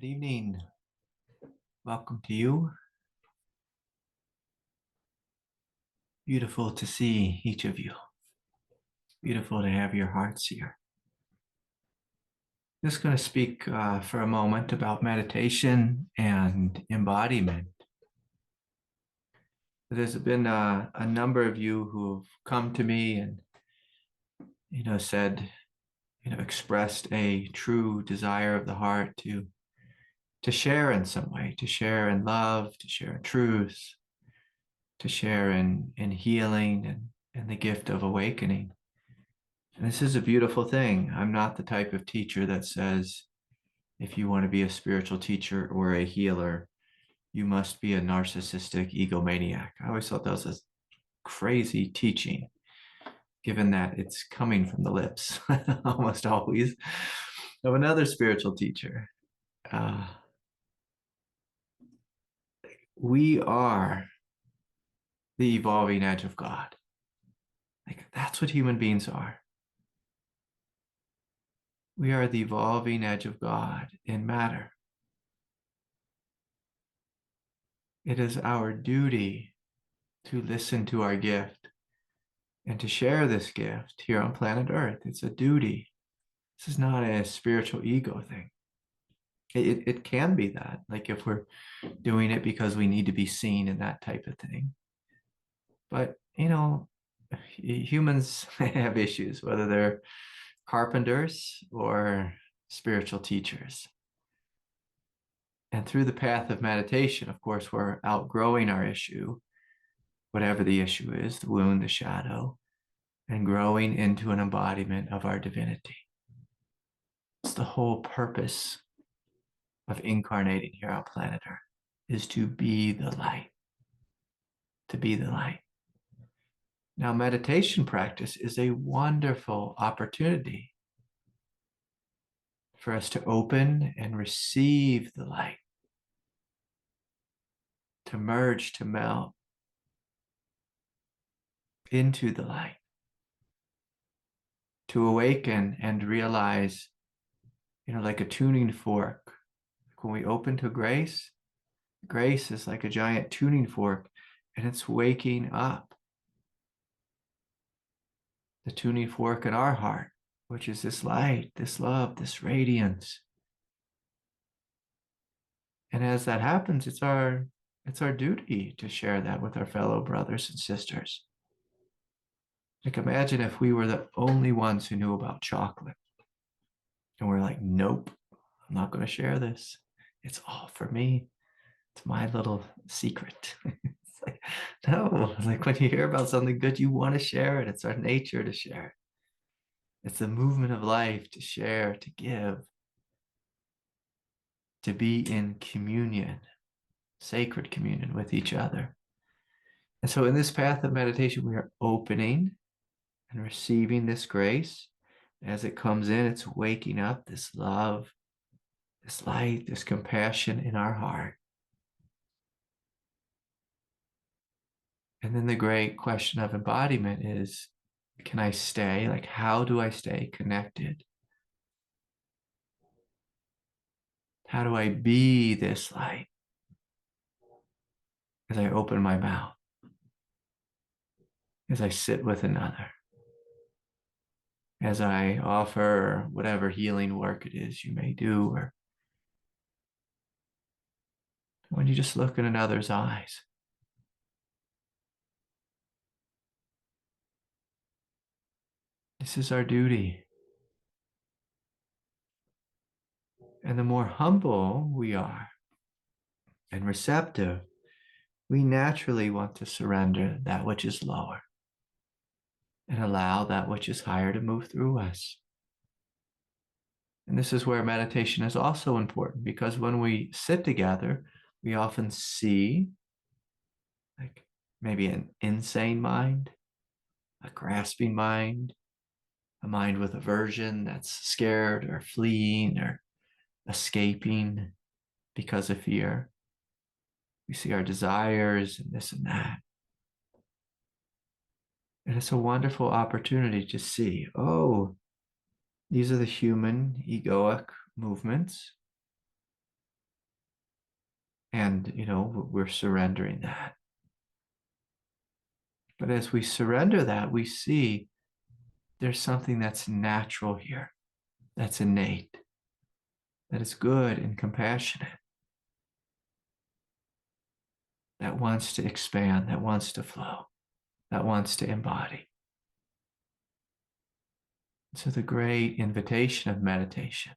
Good evening. Welcome to you. Beautiful to see each of you. Beautiful to have your hearts here. Just going to speak for a moment about meditation and embodiment. There's been a number of you who've come to me and, said, expressed a true desire of the heart to share in some way, to share in love, to share in truth, to share in healing and the gift of awakening. And this is a beautiful thing. I'm not the type of teacher that says, if you want to be a spiritual teacher or a healer, you must be a narcissistic egomaniac. I always thought that was a crazy teaching, given that it's coming from the lips almost always of another spiritual teacher. We are the evolving edge of God. Like, that's what human beings are. We are the evolving edge of God in matter. It is our duty to listen to our gift and to share this gift here on planet Earth. It's a duty. This is not a spiritual ego thing. It can be that, like if we're doing it because we need to be seen and that type of thing. But, humans have issues, whether they're carpenters or spiritual teachers. And through the path of meditation, of course, we're outgrowing our issue, whatever the issue is, the wound, the shadow, and growing into an embodiment of our divinity. It's the whole purpose of incarnating here on planet Earth, is to be the light, to be the light. Now, meditation practice is a wonderful opportunity for us to open and receive the light, to merge, to melt into the light, to awaken and realize, like a tuning fork. When we open to grace, grace is like a giant tuning fork, and it's waking up the tuning fork in our heart, which is this light, this love, this radiance. And as that happens, it's our duty to share that with our fellow brothers and sisters. Like, imagine if we were the only ones who knew about chocolate. And we're like, nope, I'm not going to share this. It's all for me. It's my little secret. It's like, no, like when you hear about something good, you want to share it. It's our nature to share. It's the movement of life to share, to give, to be in communion, sacred communion with each other. And so in this path of meditation, we are opening and receiving this grace. As it comes in, it's waking up this love, this light, this compassion in our heart. And then the great question of embodiment is, can I stay? Like, how do I stay connected? How do I be this light as I open my mouth, as I sit with another, as I offer whatever healing work it is you may do, or when you just look in another's eyes? This is our duty. And the more humble we are and receptive, we naturally want to surrender that which is lower and allow that which is higher to move through us. And this is where meditation is also important, because when we sit together, we often see like maybe an insane mind, a grasping mind, a mind with aversion that's scared or fleeing or escaping because of fear. We see our desires and this and that. And it's a wonderful opportunity to see, oh, these are the human egoic movements. And, we're surrendering that. But as we surrender that, we see there's something that's natural here, that's innate, that is good and compassionate, that wants to expand, that wants to flow, that wants to embody. So the great invitation of meditation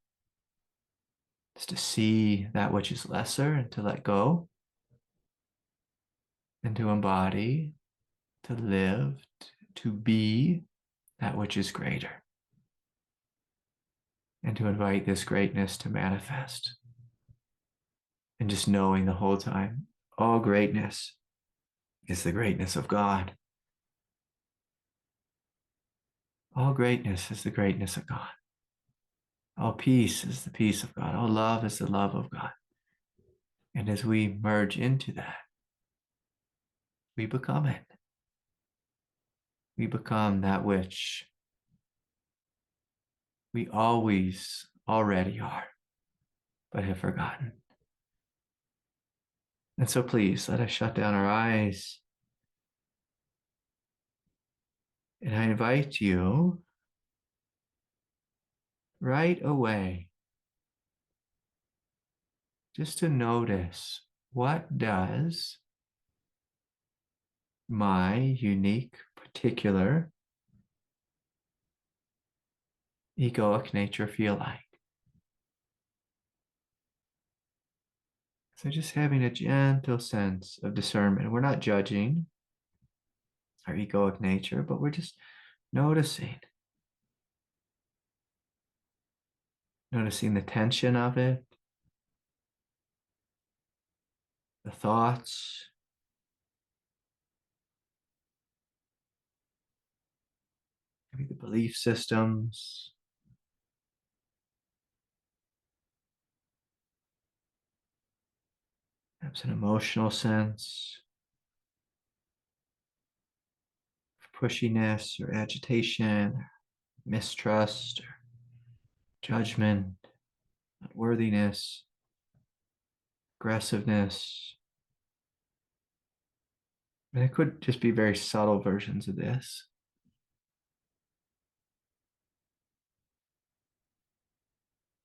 is to see that which is lesser and to let go, and to embody, to live, to be that which is greater, and to invite this greatness to manifest. And just knowing the whole time, all greatness is the greatness of God. All greatness is the greatness of God. All peace is the peace of God. All love is the love of God. And as we merge into that, we become it. We become that which we always already are, but have forgotten. And so please let us shut down our eyes. And I invite you right away just to notice, what does my unique, particular egoic nature feel like? So just having a gentle sense of discernment. We're not judging our egoic nature, but we're just noticing. Noticing the tension of it, the thoughts, maybe the belief systems, perhaps an emotional sense of pushiness or agitation, or mistrust, or judgment, unworthiness, aggressiveness. And it could just be very subtle versions of this.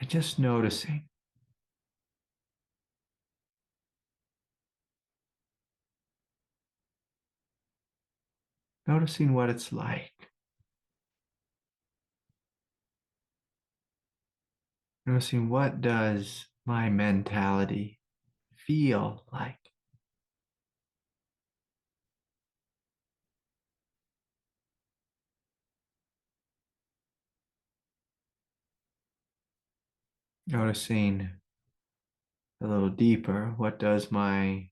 And just noticing. Noticing what it's like. Noticing, what does my mentality feel like? Noticing a little deeper, what does my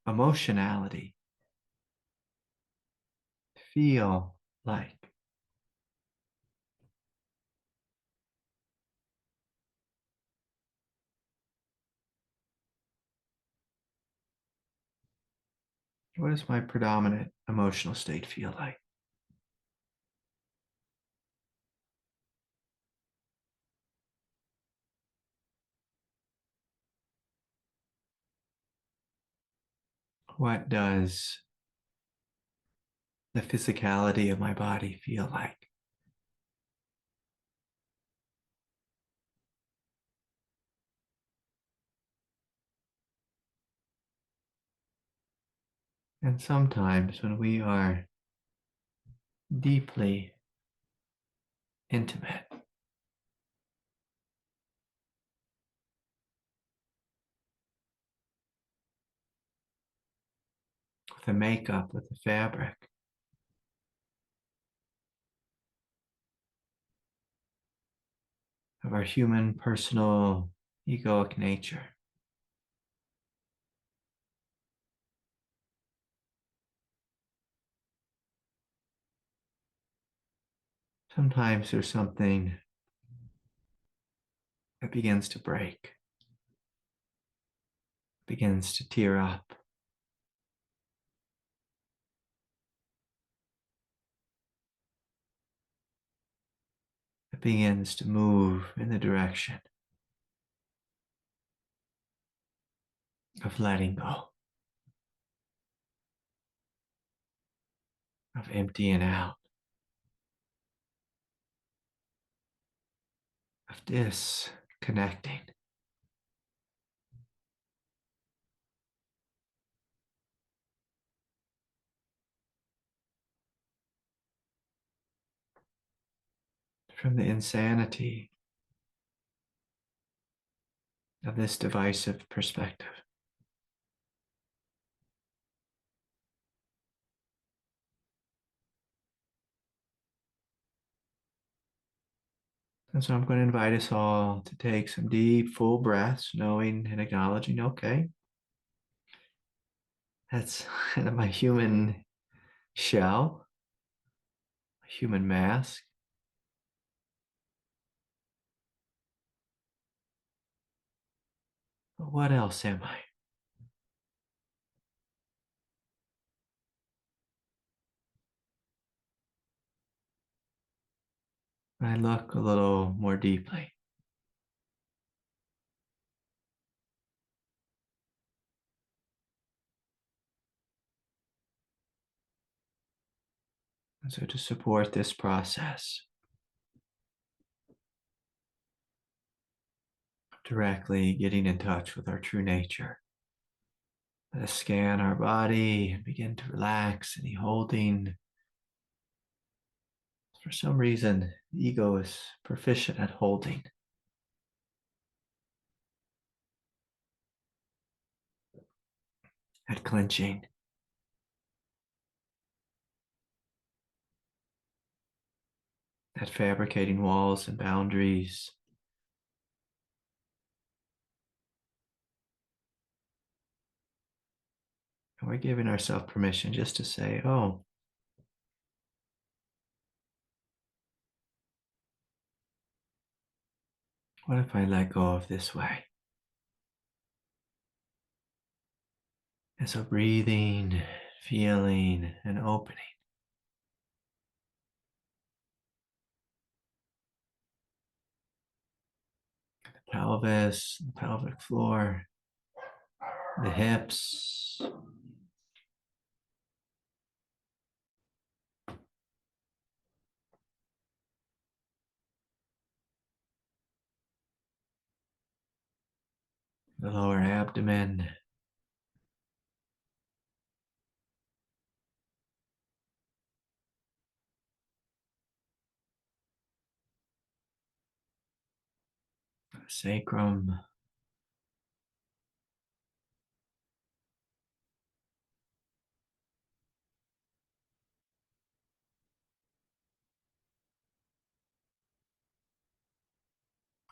emotionality feel like? What does my predominant emotional state feel like? What does the physicality of my body feel like? And sometimes when we are deeply intimate with the makeup, with the fabric of our human, personal, egoic nature, sometimes there's something that begins to break, begins to tear up. It begins to move in the direction of letting go, of emptying out, of disconnecting from the insanity of this divisive perspective. And so I'm going to invite us all to take some deep, full breaths, knowing and acknowledging, okay, that's kind of my human shell, a human mask. But what else am I? I look a little more deeply. And so to support this process, directly getting in touch with our true nature. Let us scan our body and begin to relax any holding. For some reason, the ego is proficient at holding, at clenching, at fabricating walls and boundaries. And we're giving ourselves permission just to say, oh, what if I let go of this way? And so breathing, feeling, and opening. The pelvis, the pelvic floor, the hips, the lower abdomen, the sacrum,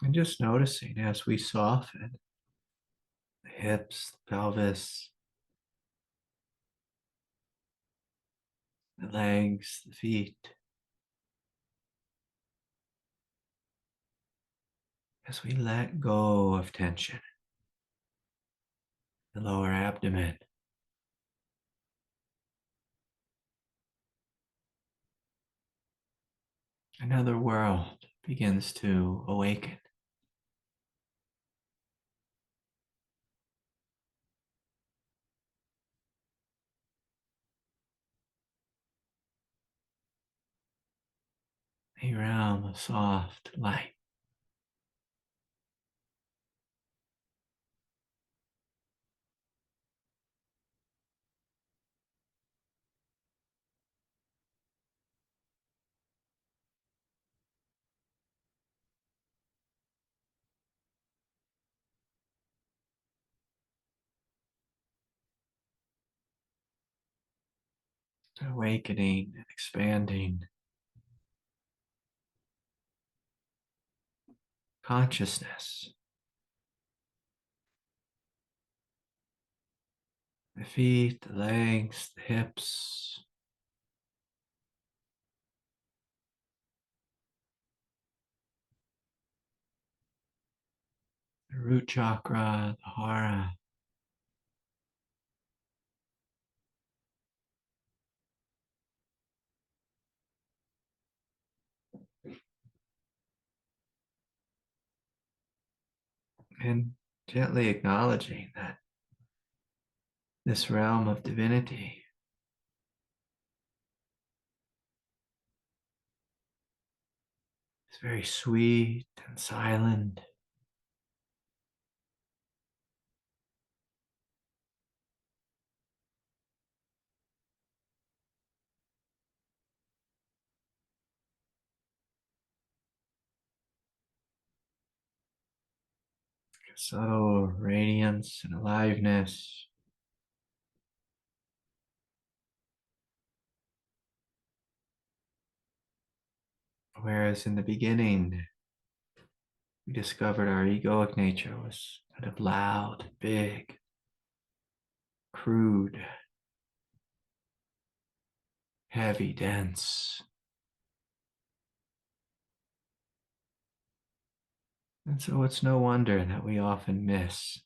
and just noticing as we soften the hips, the pelvis, the legs, the feet, as we let go of tension, the lower abdomen, another world begins to awaken. A realm of soft light. Awakening and expanding consciousness. The feet, the legs, the hips, the root chakra, the hara, and gently acknowledging that this realm of divinity. It's very sweet and silent. A subtle radiance and aliveness. Whereas in the beginning, we discovered our egoic nature was kind of loud, big, crude, heavy, dense. And so it's no wonder that we often miss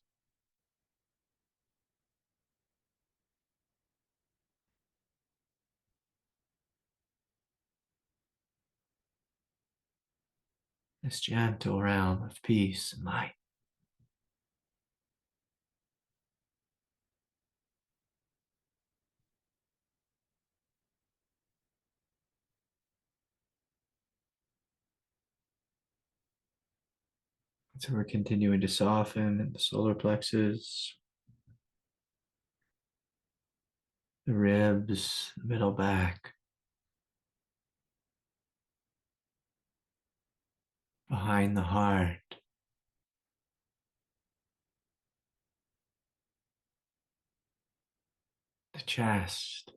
this gentle realm of peace and light. And so we're continuing to soften in the solar plexus, the ribs, the middle back, behind the heart, the chest,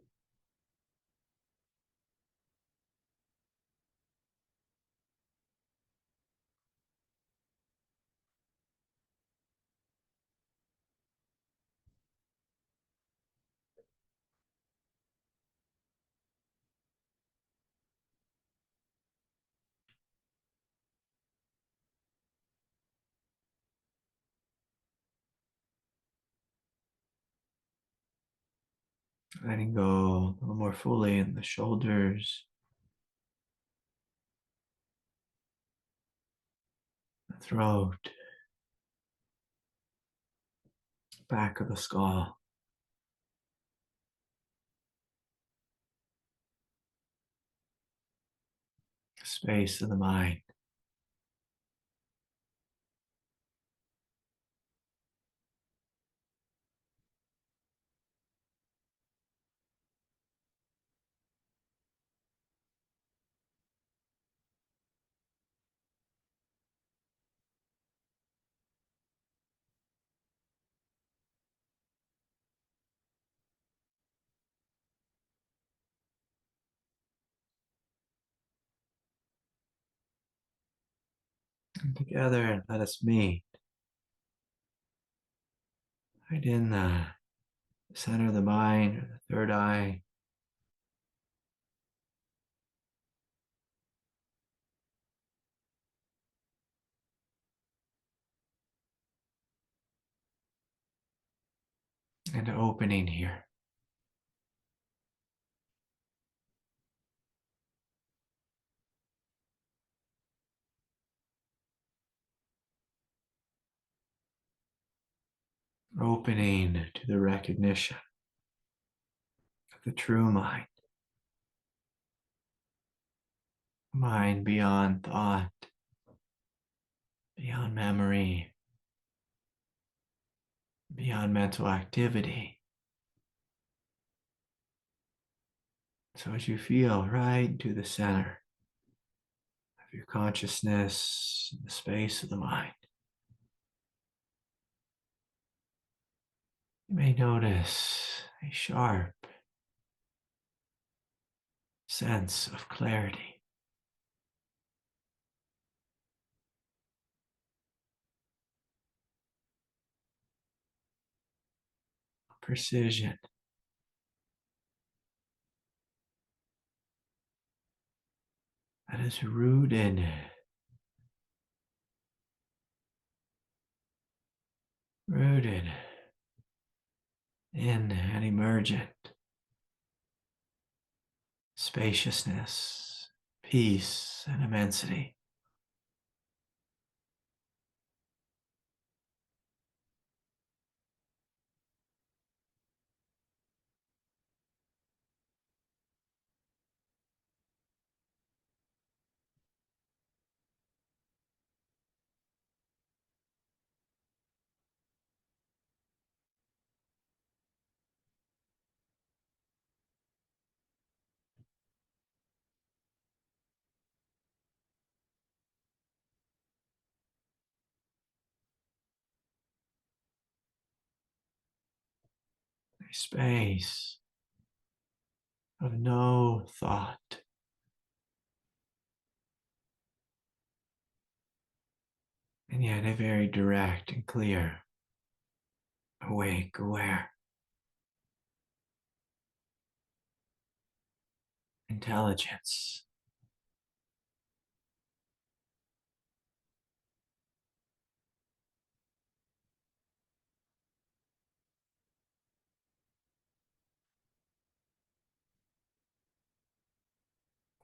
letting go a little more fully in the shoulders, the throat, back of the skull, space of the mind. And together, let us meet right in the center of the mind, or the third eye, and opening here. Opening to the recognition of the true mind, mind beyond thought, beyond memory, beyond mental activity. So as you feel right to the center of your consciousness, the space of the mind, you may notice a sharp sense of clarity, precision, that is rooted in an emergent spaciousness, peace, and immensity. a space of no thought, and yet a very direct and clear, awake, aware intelligence.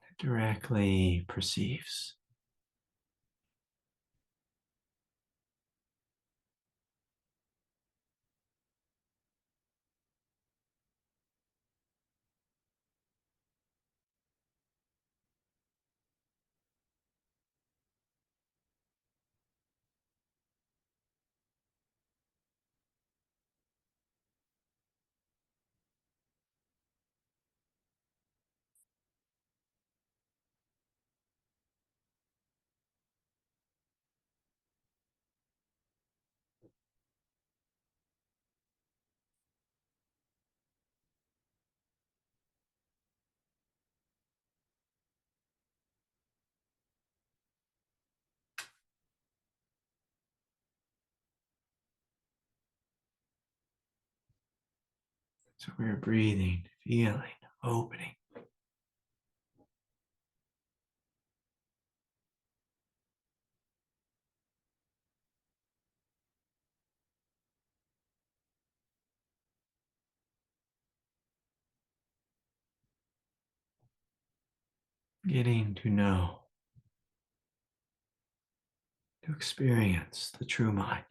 That directly perceives, so we're breathing, feeling, opening. Getting to know, to experience the true mind.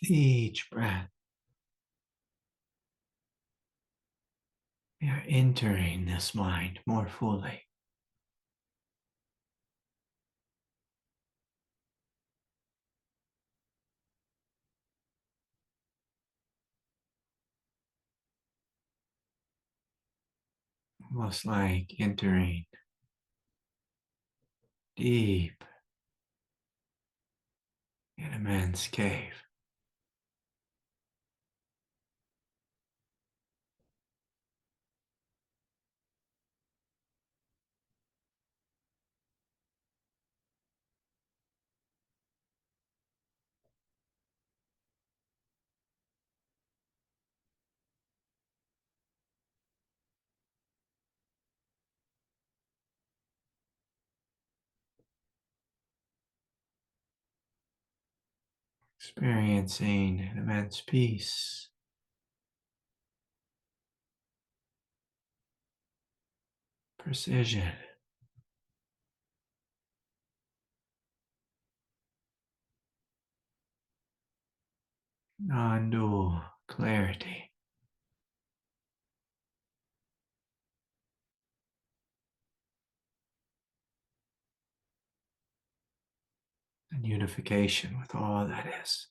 With each breath, we are entering this mind more fully. Almost like entering deep in immense cave. Experiencing an immense peace, precision, non-dual clarity, and unification with all that is.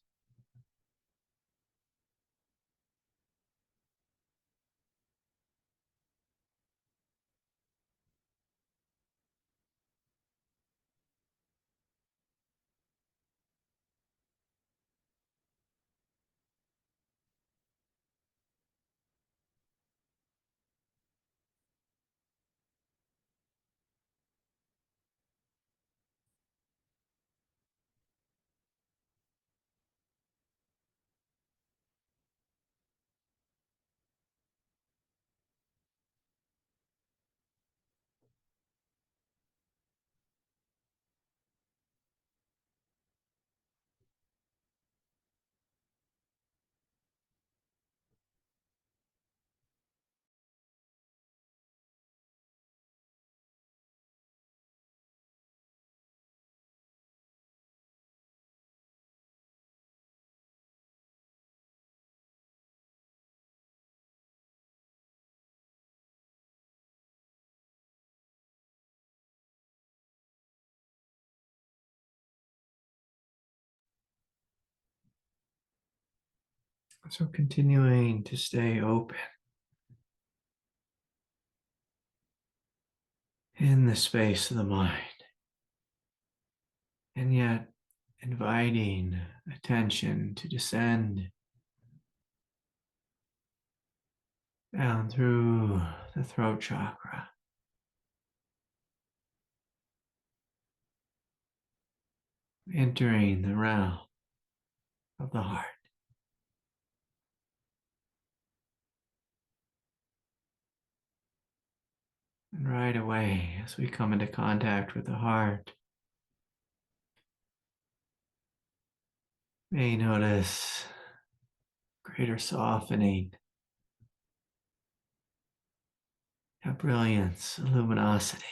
So continuing to stay open in the space of the mind, and yet inviting attention to descend down through the throat chakra, entering the realm of the heart. And right away, as we come into contact with the heart, may notice greater softening, a brilliance, a luminosity.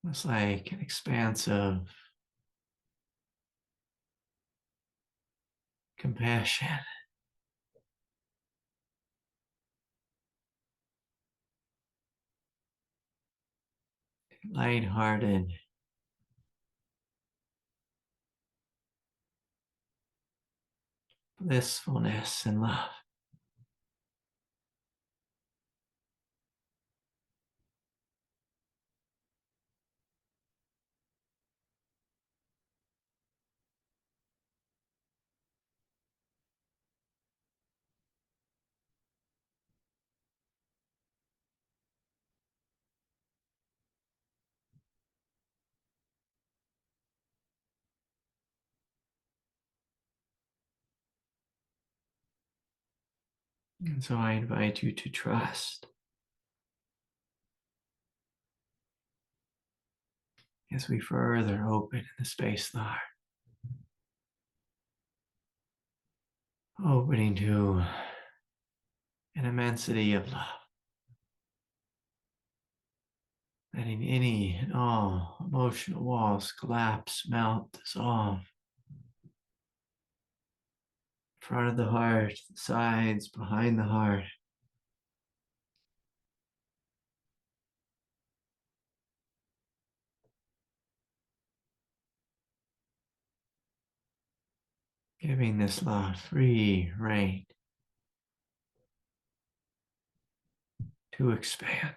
It's like an expansive compassion, lighthearted, blissfulness, and love. And so I invite you to trust as we further open in the space of the heart, opening to an immensity of love, letting any and all emotional walls collapse, melt, dissolve. In front of the heart, the sides, behind the heart. Giving this love free reign to expand.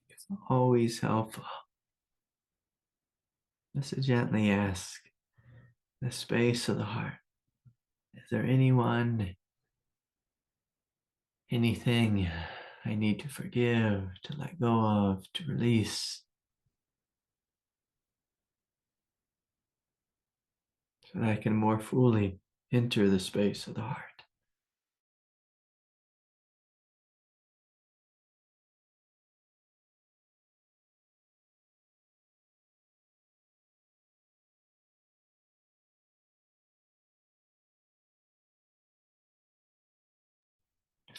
It's always helpful just to gently ask the space of the heart, is there anyone, anything I need to forgive, to let go of, to release, so that I can more fully enter the space of the heart?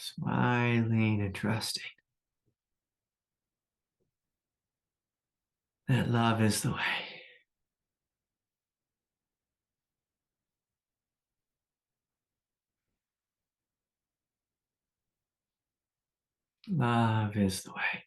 Smiling and trusting that love is the way. Love is the way.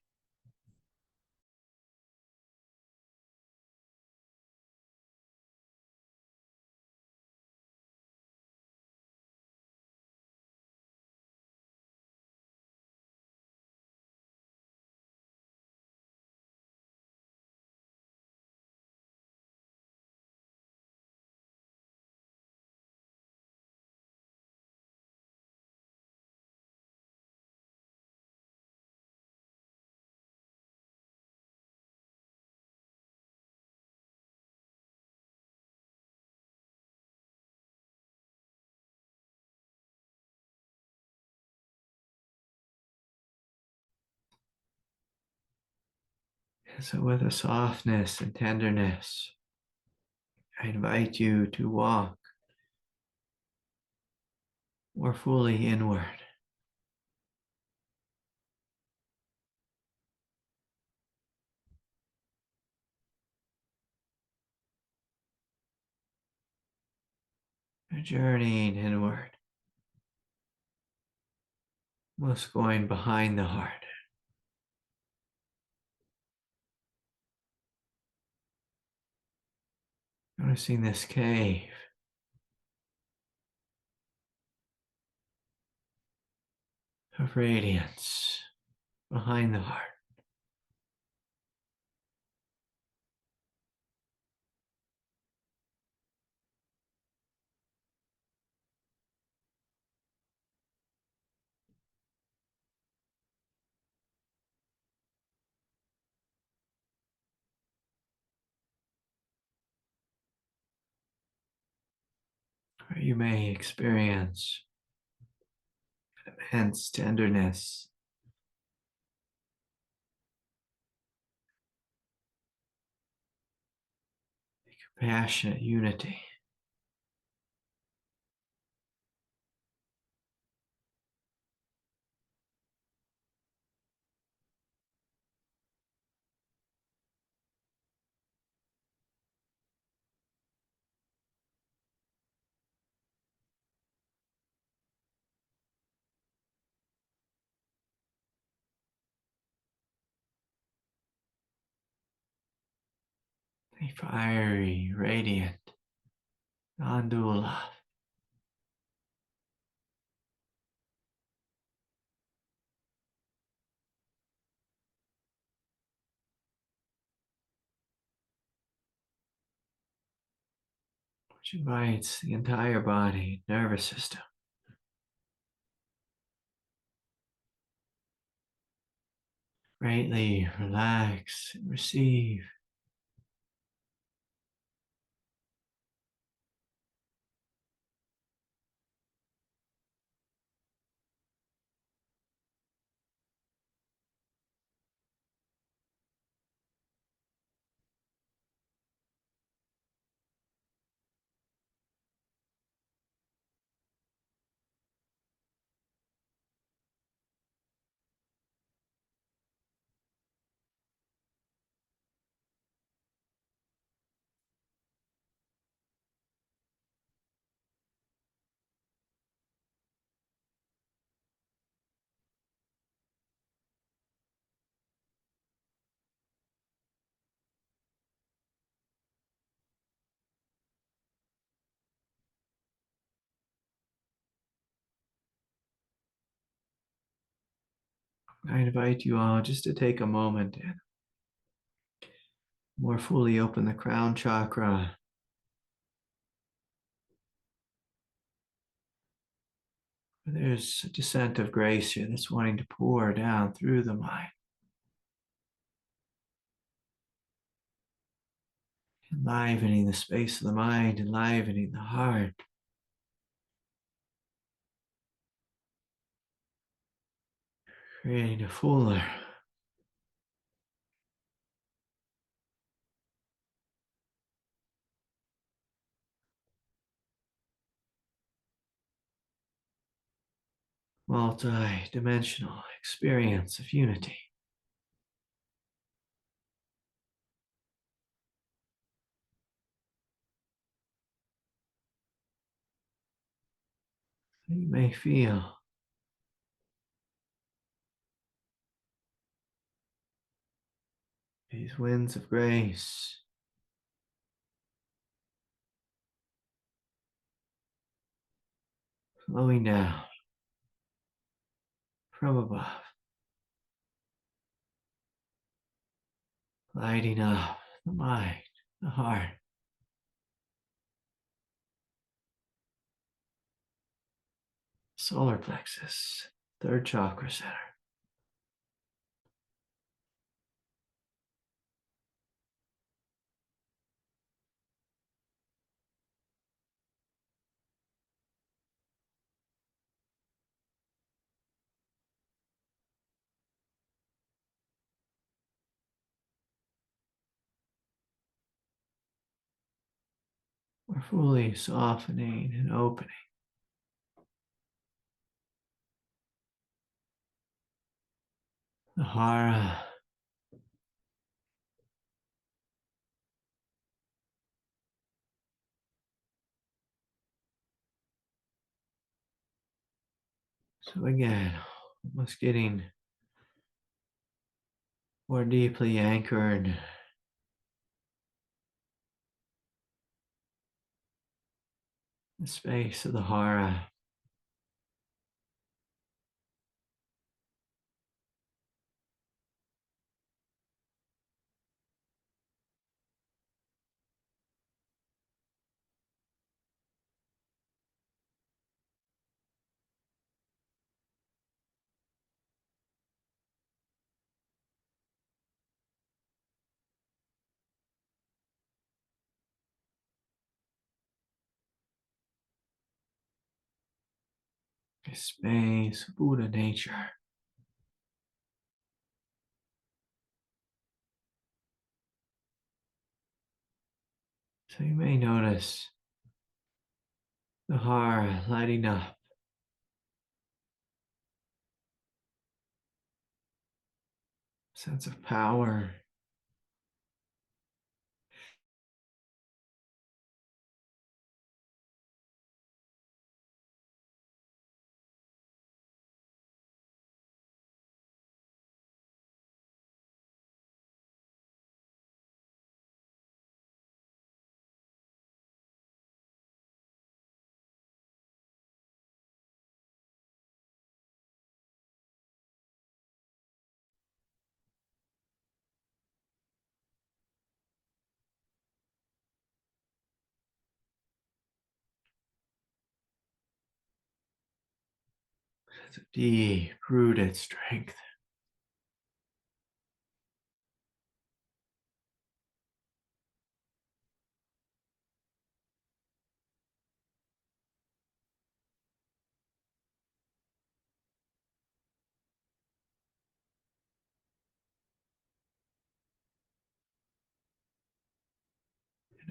So, with a softness and tenderness, I invite you to walk more fully inward. Journeying inward, almost going behind the heart. Noticing this cave of radiance behind the heart. Where you may experience immense tenderness, compassionate unity. A fiery, radiant, non-dual love. Which invites the entire body, nervous system, greatly relax and receive. I invite you all just to take a moment and more fully open the crown chakra. There's a descent of grace here that's wanting to pour down through the mind, enlivening the space of the mind, enlivening the heart. Creating a fuller, multi-dimensional experience of unity. You may feel these winds of grace flowing down from above, lighting up the mind, the heart, solar plexus, third chakra center. more fully softening and opening. The hara. So again, almost getting more deeply anchored. The space of the hara. A space of Buddha nature. So you may notice the hara lighting up. Sense of power. Sense of deep rooted strength.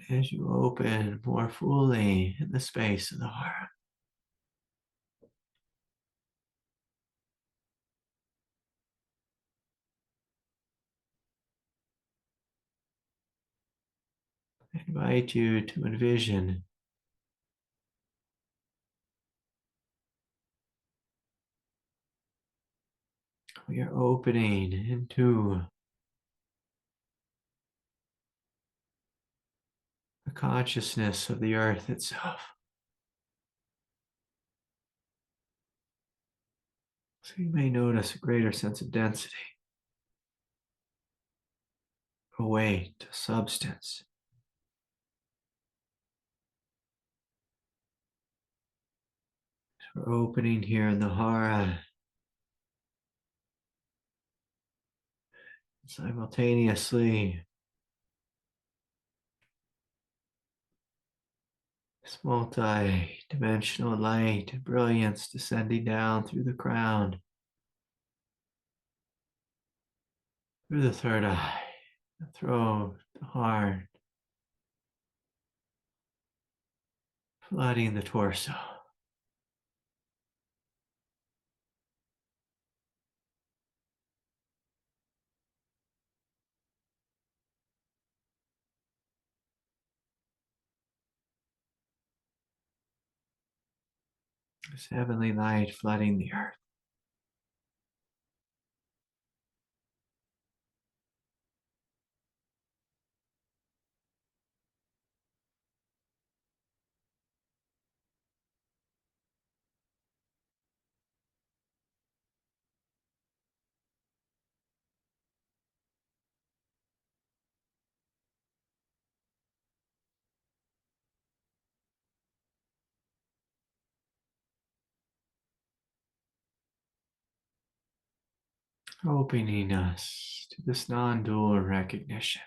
As you open more fully in the space of the heart, I invite you to envision we are opening into the consciousness of the earth itself. So you may notice a greater sense of density, a weight, a substance. So we're opening here in the hara. Simultaneously, this multi-dimensional light and brilliance descending down through the crown, through the third eye, the throat, the heart, flooding the torso. This heavenly light flooding the earth. Opening us to this non-dual recognition.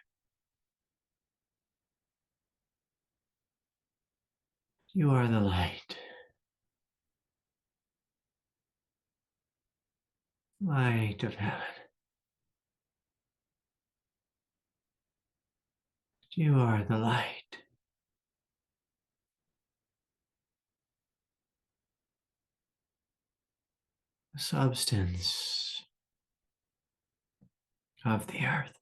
You are the light. Light of heaven. You are the light. the substance of the earth.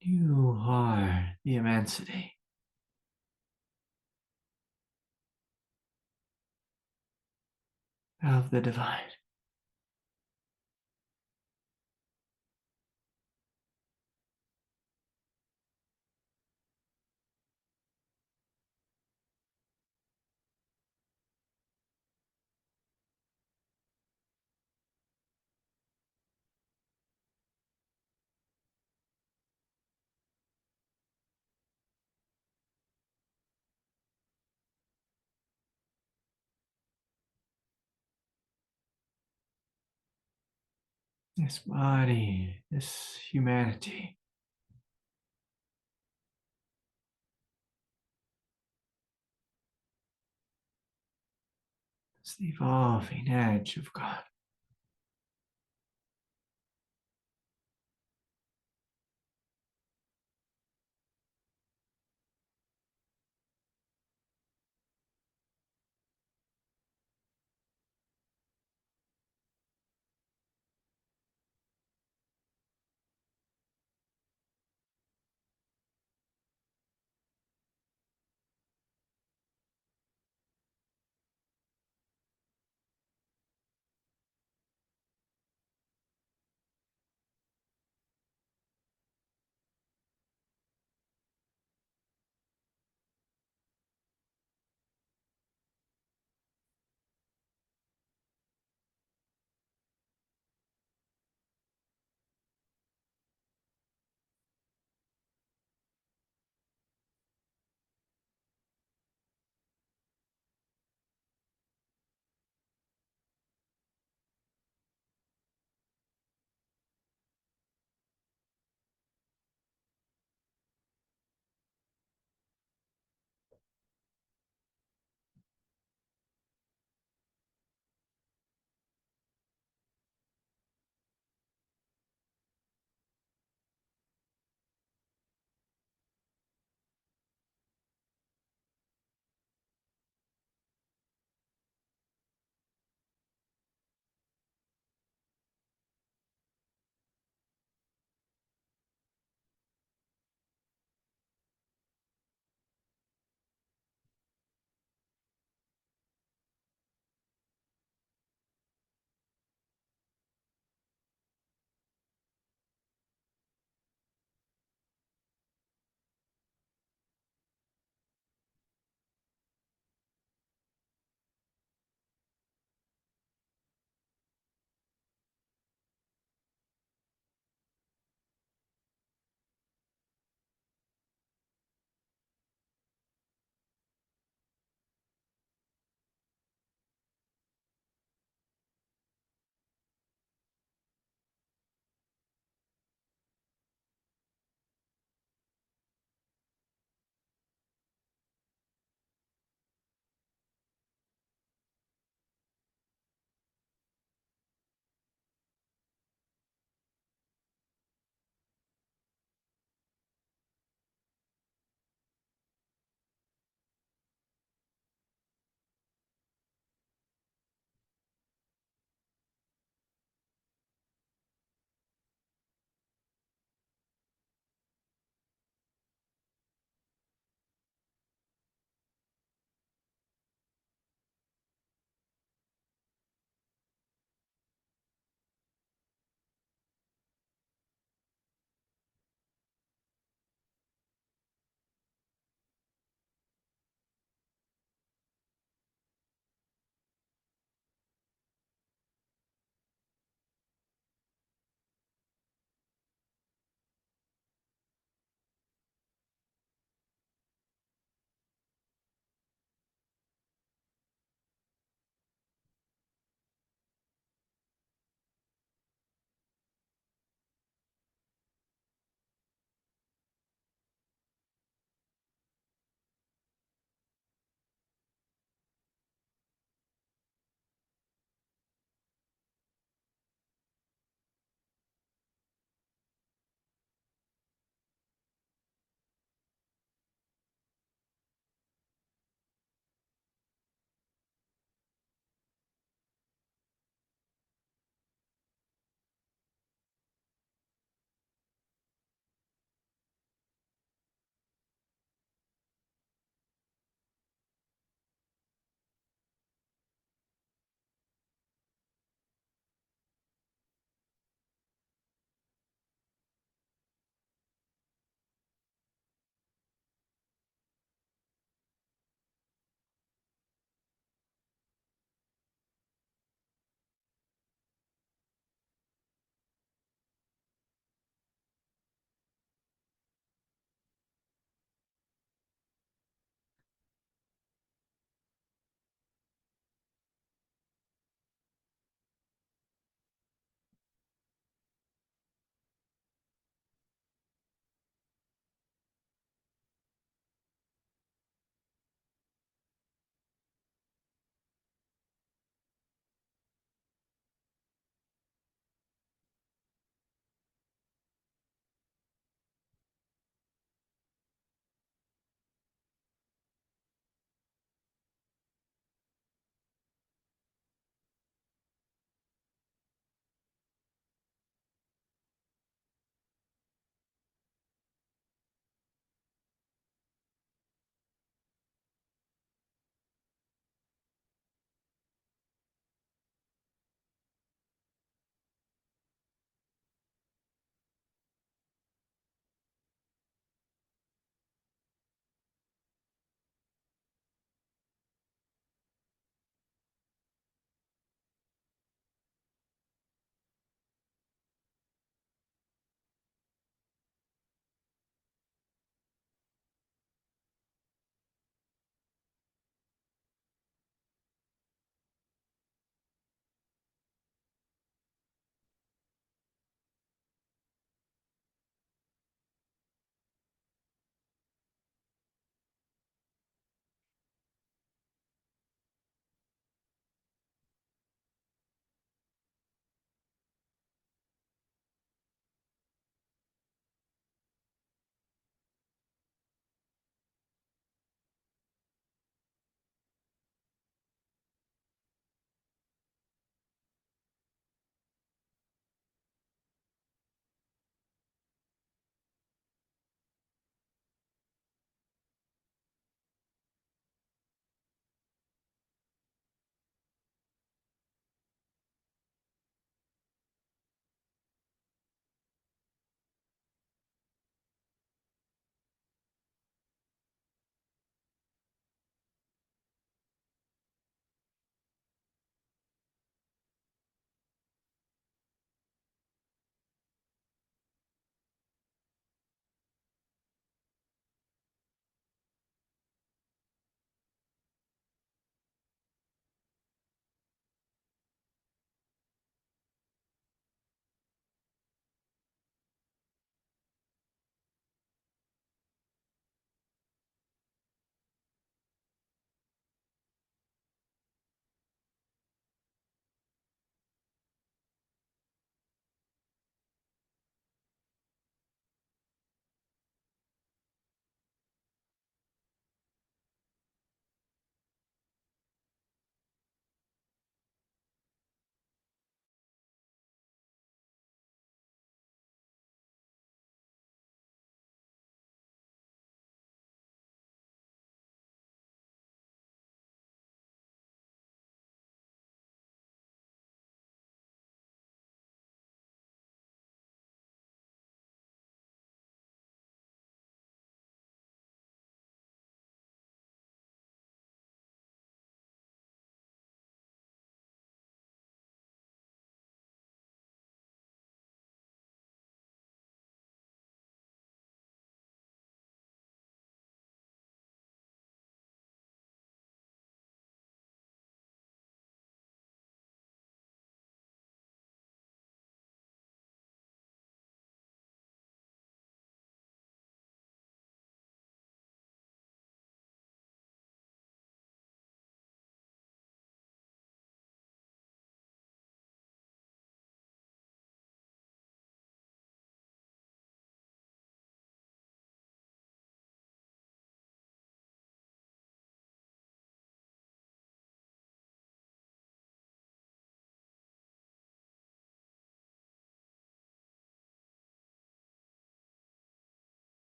You are the immensity of the divine. This body, this humanity, is the evolving edge of God.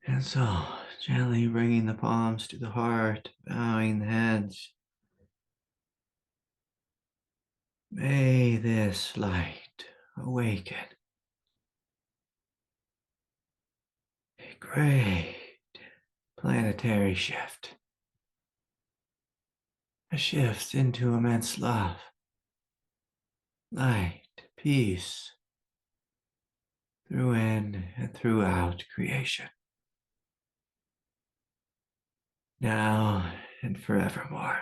And so, gently bringing the palms to the heart, bowing the heads. May this light awaken a great planetary shift, a shift into immense love, light, peace, through in and throughout creation, now and forevermore.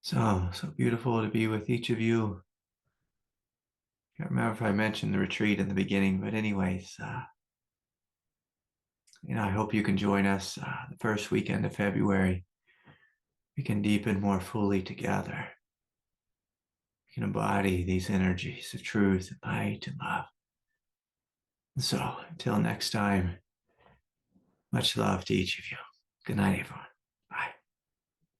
So beautiful to be with each of you. Can't remember if I mentioned the retreat in the beginning, but anyways, I hope you can join us the first weekend of February. We can deepen more fully together. We can embody these energies of truth and light and love. And so until next time, much love to each of you. Good night, everyone.